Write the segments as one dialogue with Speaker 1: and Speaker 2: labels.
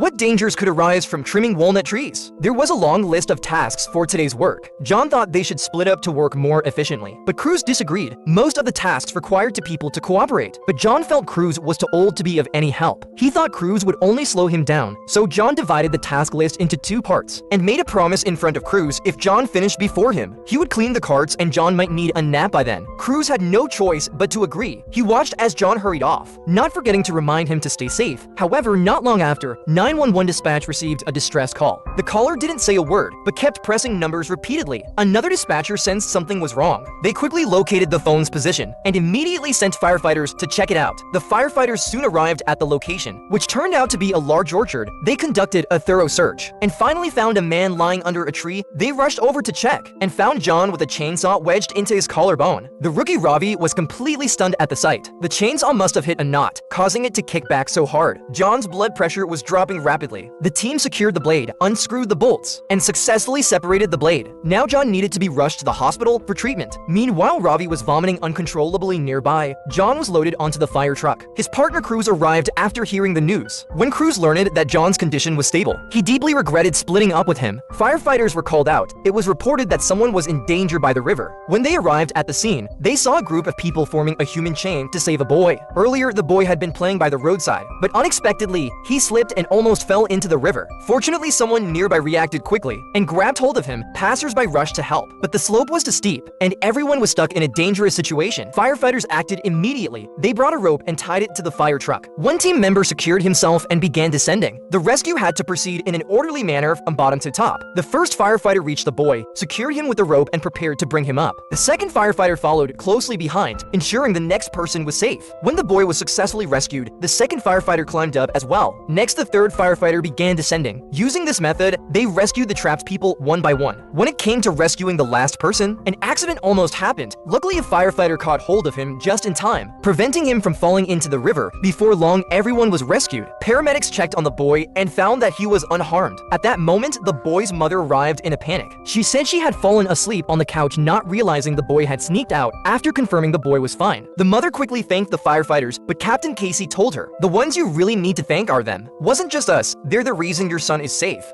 Speaker 1: What dangers could arise from trimming walnut trees? There was a long list of tasks for today's work. John thought they should split up to work more efficiently, but Cruz disagreed. Most of the tasks required people to cooperate, but John felt Cruz was too old to be of any help. He thought Cruz would only slow him down, so John divided the task list into 2 parts and made a promise in front of Cruz if John finished before him. He would clean the carts and John might need a nap by then. Cruz had no choice but to agree. He watched as John hurried off, not forgetting to remind him to stay safe. However, not long after, 911 dispatch received a distress call. The caller didn't say a word, but kept pressing numbers repeatedly. Another dispatcher sensed something was wrong. They quickly located the phone's position and immediately sent firefighters to check it out. The firefighters soon arrived at the location, which turned out to be a large orchard. They conducted a thorough search and finally found a man lying under a tree. They rushed over to check and found John with a chainsaw wedged into his collarbone. The rookie Ravi was completely stunned at the sight. The chainsaw must have hit a knot, causing it to kick back so hard. John's blood pressure was dropping rapidly. The team secured the blade, unscrewed the bolts, and successfully separated the blade. Now John needed to be rushed to the hospital for treatment. Meanwhile, Ravi was vomiting uncontrollably nearby. John was loaded onto the fire truck. His partner Cruz arrived after hearing the news. When Cruz learned that John's condition was stable, he deeply regretted splitting up with him. Firefighters were called out. It was reported that someone was in danger by the river. When they arrived at the scene, they saw a group of people forming a human chain to save a boy. Earlier, the boy had been playing by the roadside, but unexpectedly, he slipped and almost fell into the river. Fortunately, someone nearby reacted quickly and grabbed hold of him. Passersby rushed to help, but the slope was too steep and everyone was stuck in a dangerous situation. Firefighters acted immediately. They brought a rope and tied it to the fire truck. One team member secured himself and began descending. The rescue had to proceed in an orderly manner from bottom to top. The first firefighter reached the boy, secured him with the rope and prepared to bring him up. The second firefighter followed closely behind, ensuring the next person was safe. When the boy was successfully rescued, the second firefighter climbed up as well. Next, the third firefighter began descending. Using this method, they rescued the trapped people one by one. When it came to rescuing the last person, an accident almost happened. Luckily, a firefighter caught hold of him just in time, preventing him from falling into the river. Before long, everyone was rescued. Paramedics checked on the boy and found that he was unharmed. At that moment, the boy's mother arrived in a panic. She said she had fallen asleep on the couch, not realizing the boy had sneaked out. After confirming the boy was fine, the mother quickly thanked the firefighters, but Captain Casey told her, "The ones you really need to thank are them. Wasn't just us. They're the reason your son is safe."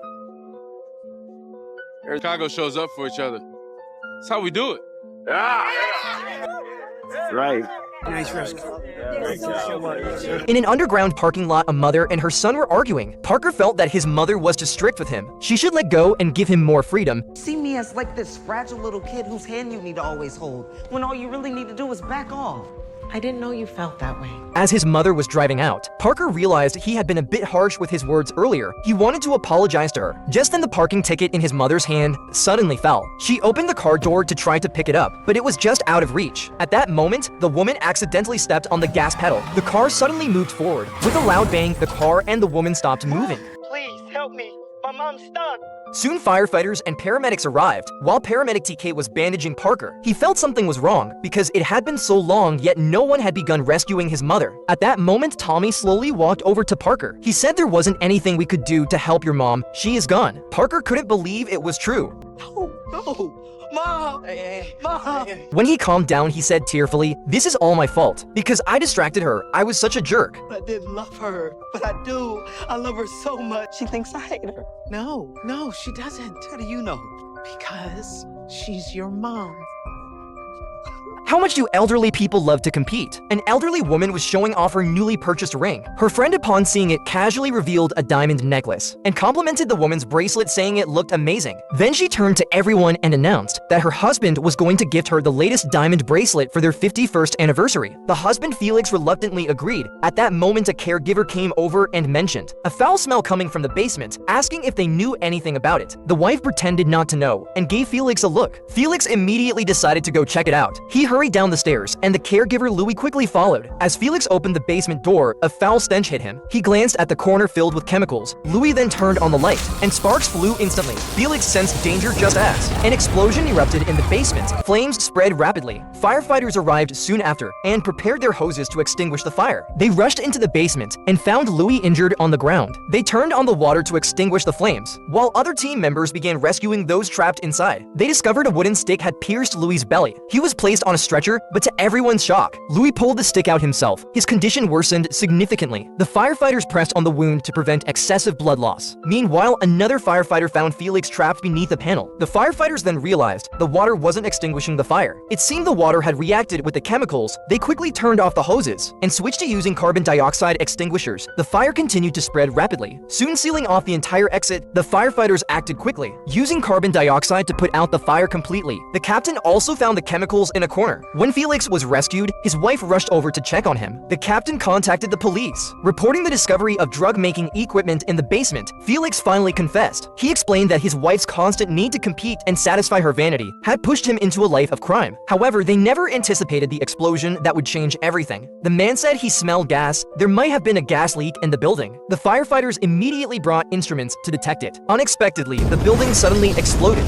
Speaker 2: Chicago shows up for each other. That's how we do it.
Speaker 3: Right.
Speaker 4: Nice rescue.
Speaker 1: In an underground parking lot, a mother and her son were arguing. Parker felt that his mother was too strict with him. She should let go and give him more freedom.
Speaker 4: See me as like this fragile little kid whose hand you need to always hold, when all you really need to do is back off.
Speaker 5: I didn't know you felt that way.
Speaker 1: As his mother was driving out, Parker realized he had been a bit harsh with his words earlier. He wanted to apologize to her. Just then, the parking ticket in his mother's hand suddenly fell. She opened the car door to try to pick it up, but it was just out of reach. At that moment, the woman accidentally stepped on the gas pedal. The car suddenly moved forward. With a loud bang, the car and the woman stopped moving.
Speaker 6: Please help me. My mom's stuck.
Speaker 1: Soon, firefighters and paramedics arrived. While paramedic TK was bandaging Parker, he felt something was wrong because it had been so long, yet no one had begun rescuing his mother. At that moment, Tommy slowly walked over to Parker. He said, "There wasn't anything we could do to help your mom. She is gone." Parker couldn't believe it was true.
Speaker 6: No. Mom. Mom.
Speaker 1: When he calmed down, he said tearfully, "This is all my fault because I distracted her. I was such a jerk."
Speaker 6: I didn't love her, but I do. I love her so much. She thinks I hate her.
Speaker 5: No, she doesn't.
Speaker 6: How do you know?
Speaker 5: Because she's your mom.
Speaker 1: How much do elderly people love to compete? An elderly woman was showing off her newly purchased ring. Her friend, upon seeing it, casually revealed a diamond necklace and complimented the woman's bracelet, saying it looked amazing. Then she turned to everyone and announced that her husband was going to gift her the latest diamond bracelet for their 51st anniversary. The husband, Felix, reluctantly agreed. At that moment, a caregiver came over and mentioned a foul smell coming from the basement, asking if they knew anything about it. The wife pretended not to know and gave Felix a look. Felix immediately decided to go check it out. He hurried down the stairs, and the caregiver Louis quickly followed. As Felix opened the basement door, a foul stench hit him. He glanced at the corner filled with chemicals. Louis then turned on the light, and sparks flew instantly. Felix sensed danger just as an explosion erupted in the basement. Flames spread rapidly. Firefighters arrived soon after and prepared their hoses to extinguish the fire. They rushed into the basement and found Louis injured on the ground. They turned on the water to extinguish the flames, while other team members began rescuing those trapped inside. They discovered a wooden stick had pierced Louis' belly. He was placed on a stretcher, but to everyone's shock, Louis pulled the stick out himself. His condition worsened significantly. The firefighters pressed on the wound to prevent excessive blood loss. Meanwhile, another firefighter found Felix trapped beneath a panel. The firefighters then realized the water wasn't extinguishing the fire. It seemed the water had reacted with the chemicals. They quickly turned off the hoses and switched to using carbon dioxide extinguishers. The fire continued to spread rapidly. Soon sealing off the entire exit, the firefighters acted quickly, using carbon dioxide to put out the fire completely. The captain also found the chemicals in a corner. When Felix was rescued, his wife rushed over to check on him. The captain contacted the police, reporting the discovery of drug-making equipment in the basement. Felix finally confessed. He explained that his wife's constant need to compete and satisfy her vanity had pushed him into a life of crime. However, they never anticipated the explosion that would change everything. The man said he smelled gas. There might have been a gas leak in the building. The firefighters immediately brought instruments to detect it. Unexpectedly, the building suddenly exploded.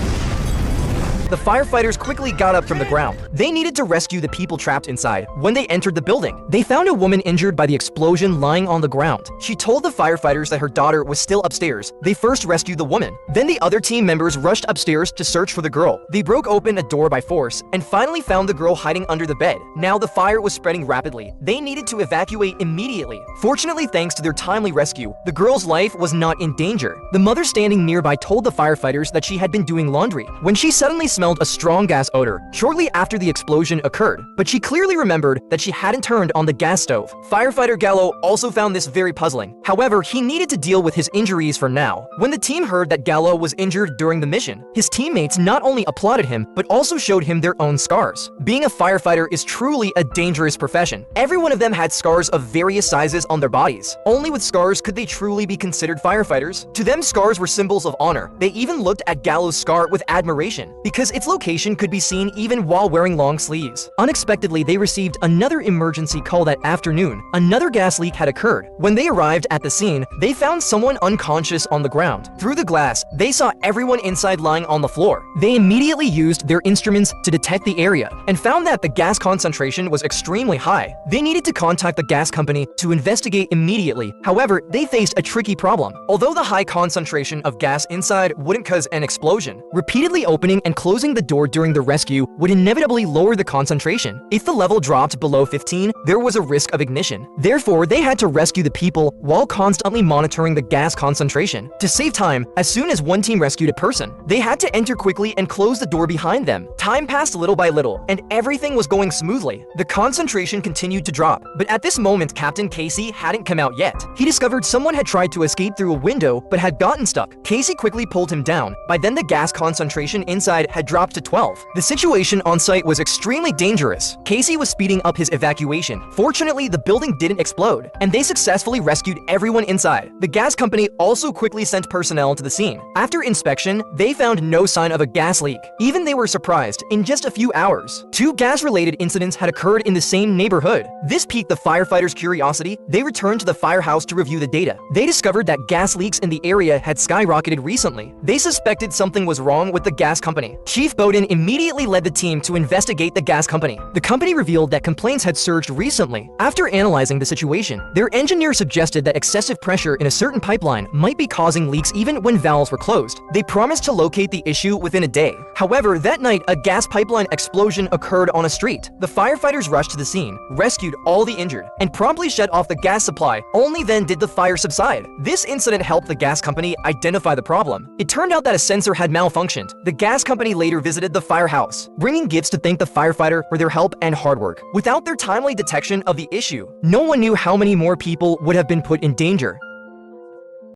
Speaker 1: The firefighters quickly got up from the ground. They needed to rescue the people trapped inside. When they entered the building, they found a woman injured by the explosion lying on the ground. She told the firefighters that her daughter was still upstairs. They first rescued the woman. Then the other team members rushed upstairs to search for the girl. They broke open a door by force and finally found the girl hiding under the bed. Now the fire was spreading rapidly. They needed to evacuate immediately. Fortunately, thanks to their timely rescue, the girl's life was not in danger. The mother standing nearby told the firefighters that she had been doing laundry when she suddenly smelled a strong gas odor shortly after the explosion occurred, but she clearly remembered that she hadn't turned on the gas stove. Firefighter Gallo also found this very puzzling. However, he needed to deal with his injuries for now. When the team heard that Gallo was injured during the mission, his teammates not only applauded him, but also showed him their own scars. Being a firefighter is truly a dangerous profession. Every one of them had scars of various sizes on their bodies. Only with scars could they truly be considered firefighters. To them, scars were symbols of honor. They even looked at Gallo's scar with admiration, because its location could be seen even while wearing long sleeves. Unexpectedly, they received another emergency call that afternoon. Another gas leak had occurred. When they arrived at the scene, they found someone unconscious on the ground. Through the glass, they saw everyone inside lying on the floor. They immediately used their instruments to detect the area and found that the gas concentration was extremely high. They needed to contact the gas company to investigate immediately. However, they faced a tricky problem. Although the high concentration of gas inside wouldn't cause an explosion, repeatedly opening and closing the door during the rescue would inevitably lower the concentration. If the level dropped below 15, there was a risk of ignition. Therefore, they had to rescue the people while constantly monitoring the gas concentration. To save time, as soon as one team rescued a person, they had to enter quickly and close the door behind them. Time passed little by little, and everything was going smoothly. The concentration continued to drop, but at this moment, Captain Casey hadn't come out yet. He discovered someone had tried to escape through a window, but had gotten stuck. Casey quickly pulled him down. By then, the gas concentration inside had dropped to 12. The situation on site was extremely dangerous. Casey was speeding up his evacuation. Fortunately, the building didn't explode, and they successfully rescued everyone inside. The gas company also quickly sent personnel to the scene. After inspection, they found no sign of a gas leak. Even they were surprised. In just a few hours, 2 gas-related incidents had occurred in the same neighborhood. This piqued the firefighters' curiosity. They returned to the firehouse to review the data. They discovered that gas leaks in the area had skyrocketed recently. They suspected something was wrong with the gas company. Chief Bowden immediately led the team to investigate the gas company. The company revealed that complaints had surged recently. After analyzing the situation, their engineer suggested that excessive pressure in a certain pipeline might be causing leaks even when valves were closed. They promised to locate the issue within a day. However, that night, a gas pipeline explosion occurred on a street. The firefighters rushed to the scene, rescued all the injured, and promptly shut off the gas supply. Only then did the fire subside. This incident helped the gas company identify the problem. It turned out that a sensor had malfunctioned. The gas company later visited the firehouse, bringing gifts to thank the firefighter for their help and hard work. Without their timely detection of the issue, no one knew how many more people would have been put in danger.